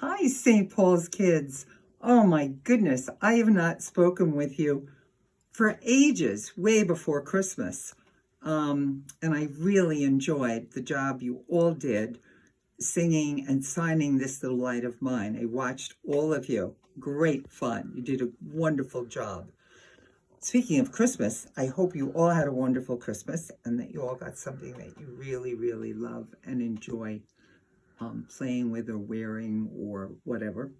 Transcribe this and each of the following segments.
Hi, St. Paul's kids. Oh my goodness, I have not spoken with you for ages, way before Christmas. And I really enjoyed the job you all did singing and signing This Little Light of Mine. I watched all of you. Great fun. You did a wonderful job. Speaking of Christmas, I hope you all had a wonderful Christmas and that you all got something that you really, really love and enjoy playing with or wearing or whatever.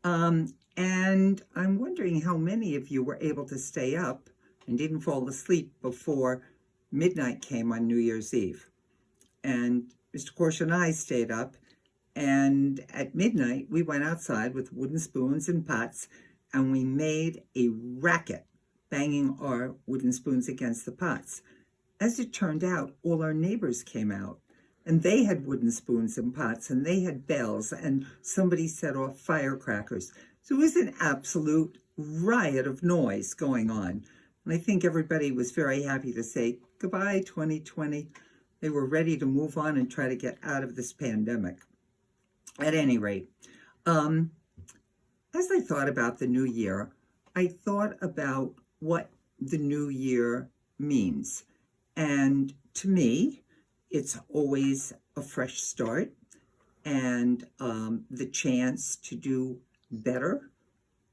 And I'm wondering how many of you were able to stay up and didn't fall asleep before midnight came on New Year's Eve. And Mr. Korsh and I stayed up, and at midnight we went outside with wooden spoons and pots, and we made a racket banging our wooden spoons against the pots. As it turned out, all our neighbors came out, and they had wooden spoons and pots, and they had bells, and somebody set off firecrackers. So it was an absolute riot of noise going on. And I think everybody was very happy to say goodbye, 2020. They were ready to move on and try to get out of this pandemic. At any rate, as I thought about the new year, I thought about what the new year means. And to me, it's always a fresh start and the chance to do better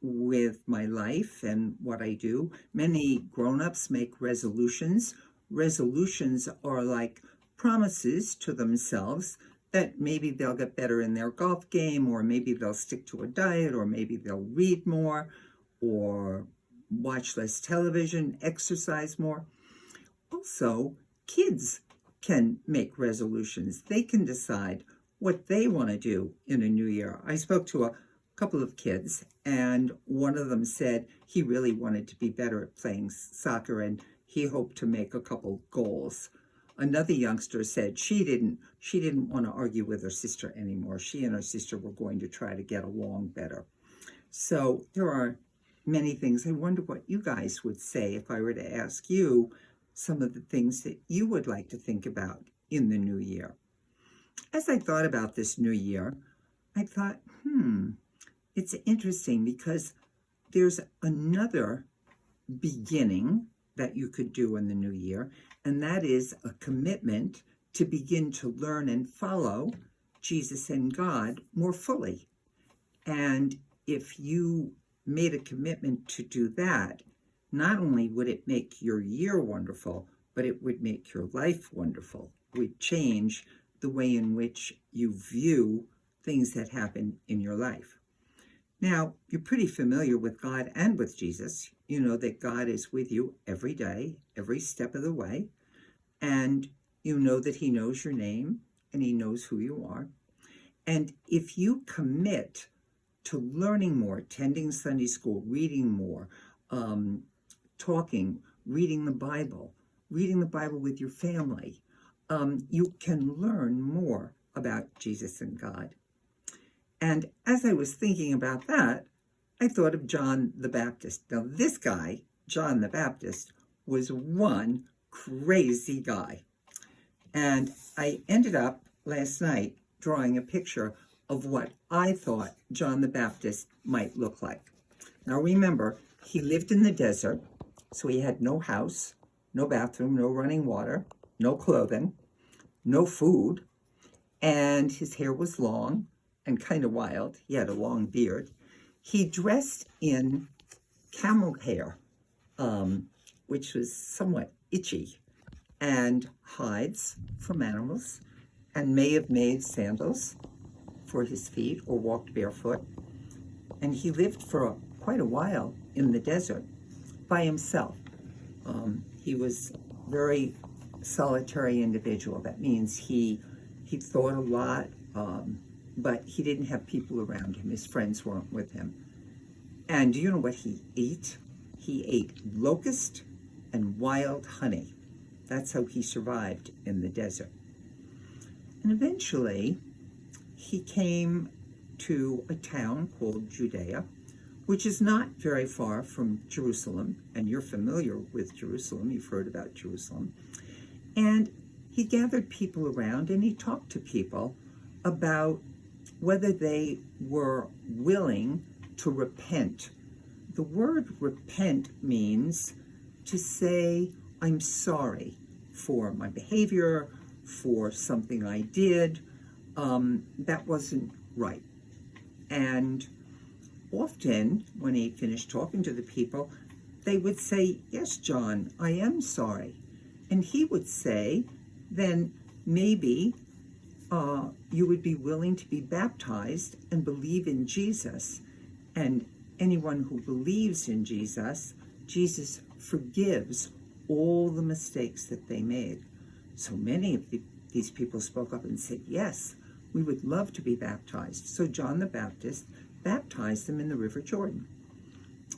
with my life and what I do. Many grown-ups make resolutions. Resolutions are like promises to themselves that maybe they'll get better in their golf game, or maybe they'll stick to a diet, or maybe they'll read more, or watch less television, exercise more. Also, kids can make resolutions. They can decide what they want to do in a new year. I spoke to a couple of kids, and one of them said he really wanted to be better at playing soccer and he hoped to make a couple goals. Another youngster said she didn't want to argue with her sister anymore. She and her sister were going to try to get along better. So there are many things. I wonder what you guys would say if I were to ask you some of the things that you would like to think about in the new year. As I thought about this new year, I thought, it's interesting because there's another beginning that you could do in the new year, and that is a commitment to begin to learn and follow Jesus and God more fully. And if you made a commitment to do that, not only would it make your year wonderful, but it would make your life wonderful. It would change the way in which you view things that happen in your life. Now, you're pretty familiar with God and with Jesus. You know that God is with you every day, every step of the way. And you know that he knows your name and he knows who you are. And if you commit to learning more, attending Sunday school, reading more, talking, reading the Bible with your family, you can learn more about Jesus and God. And as I was thinking about that, I thought of John the Baptist. Now, this guy, John the Baptist, was one crazy guy. And I ended up last night drawing a picture of what I thought John the Baptist might look like. Now, remember, he lived in the desert, so he had no house, no bathroom, no running water, no clothing, no food, and his hair was long and kind of wild. He had a long beard. He dressed in camel hair, which was somewhat itchy, and hides from animals, and may have made sandals for his feet or walked barefoot. And he lived for quite a while in the desert by himself. He was a very solitary individual. That means he thought a lot, but he didn't have people around him. His friends weren't with him. And do you know what he ate? He ate locust and wild honey. That's how he survived in the desert. And eventually, he came to a town called Judea, which is not very far from Jerusalem. And you're familiar with Jerusalem. You've heard about Jerusalem. And he gathered people around and he talked to people about whether they were willing to repent. The word repent means to say, I'm sorry for my behavior, for something I did, that wasn't right. And often, when he finished talking to the people, they would say, yes, John, I am sorry. And he would say, then maybe you would be willing to be baptized and believe in Jesus. And anyone who believes in Jesus, Jesus forgives all the mistakes that they made. So many of these people spoke up and said, yes, we would love to be baptized. So John the Baptist baptized them in the River Jordan.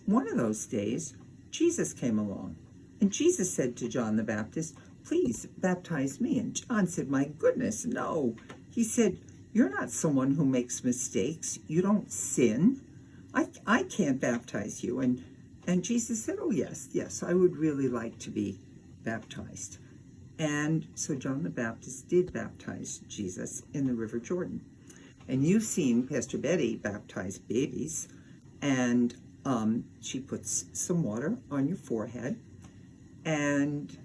One of those days, Jesus came along, and Jesus said to John the Baptist, please baptize me. And John said, my goodness, no. He said, you're not someone who makes mistakes. You don't sin. I can't baptize you. And Jesus said, oh, yes, I would really like to be baptized. And so John the Baptist did baptize Jesus in the River Jordan. And you've seen Pastor Betty baptize babies, and she puts some water on your forehead and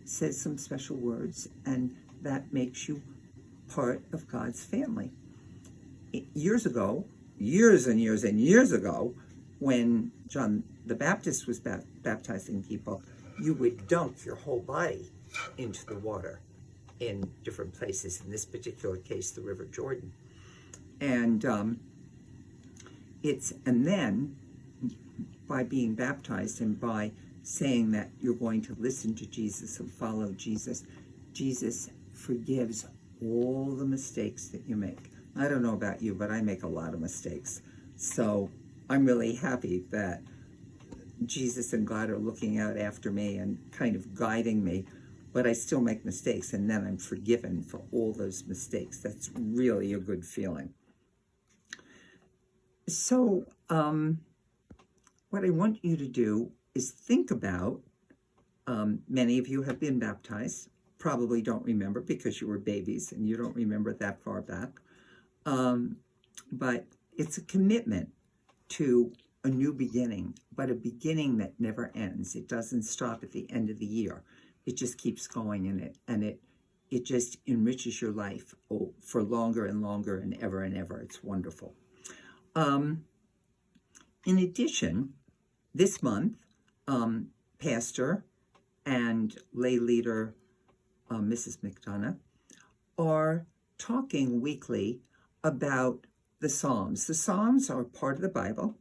says some special words, and that makes you part of God's family. Years ago, years and years ago, when John the Baptist was baptizing people, you would dunk your whole body into the water in different places, in this particular case, the River Jordan. And then by being baptized and by saying that you're going to listen to Jesus and follow Jesus, Jesus forgives all the mistakes that you make. I don't know about you, but I make a lot of mistakes. So I'm really happy that Jesus and God are looking out after me and kind of guiding me, but I still make mistakes, and then I'm forgiven for all those mistakes. That's really a good feeling. So what I want you to do is think about, many of you have been baptized, probably don't remember because you were babies and you don't remember that far back, but it's a commitment to a new beginning, but a beginning that never ends. It doesn't stop at the end of the year. It just keeps going in it, and it just enriches your life for longer and longer and ever. It's wonderful. In addition, this month, Pastor and lay leader Mrs. McDonough are talking weekly about the Psalms. The Psalms are part of the Bible,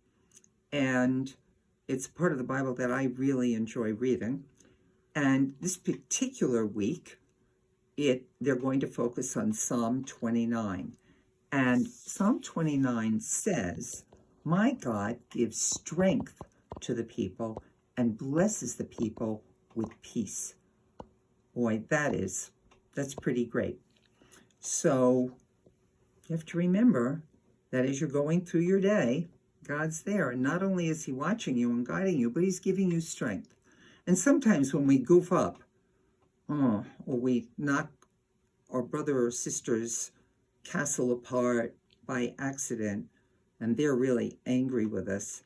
and it's part of the Bible that I really enjoy reading. And this particular week, they're going to focus on Psalm 29. And Psalm 29 says, my God gives strength to the people and blesses the people with peace. Boy, that's pretty great. So you have to remember that as you're going through your day, God's there. And not only is he watching you and guiding you, but he's giving you strength. And sometimes when we goof up, or we knock our brother or sister's castle apart by accident, and they're really angry with us,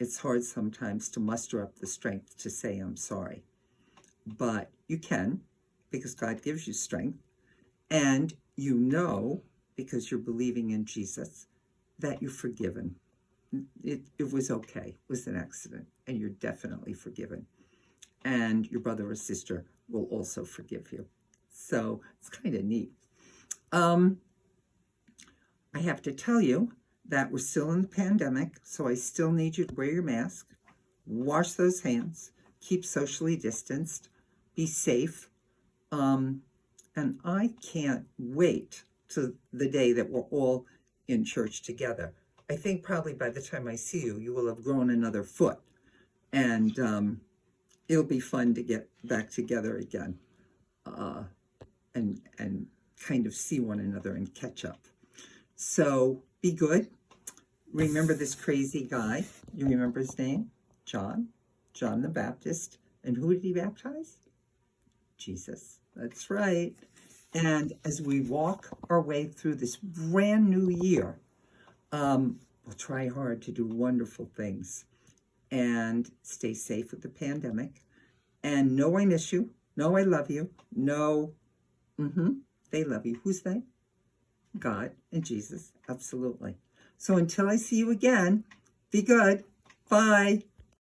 it's hard sometimes to muster up the strength to say, I'm sorry. But you can, because God gives you strength. And you know, because you're believing in Jesus, that you're forgiven. It was okay. It was an accident. And you're definitely forgiven. And your brother or sister will also forgive you. So it's kind of neat. I have to tell you that we're still in the pandemic, so I still need you to wear your mask, wash those hands, keep socially distanced, be safe. And I can't wait to the day that we're all in church together. I think probably by the time I see you, you will have grown another foot. And it'll be fun to get back together again and kind of see one another and catch up. So be good. Remember this crazy guy. You remember his name? John the Baptist. And who did he baptize? Jesus. That's right. And as we walk our way through this brand new year, We'll try hard to do wonderful things and stay safe with the pandemic. And know I miss you. Know I love you. Know they love you. Who's they? God and Jesus. Absolutely. So until I see you again, be good. Bye.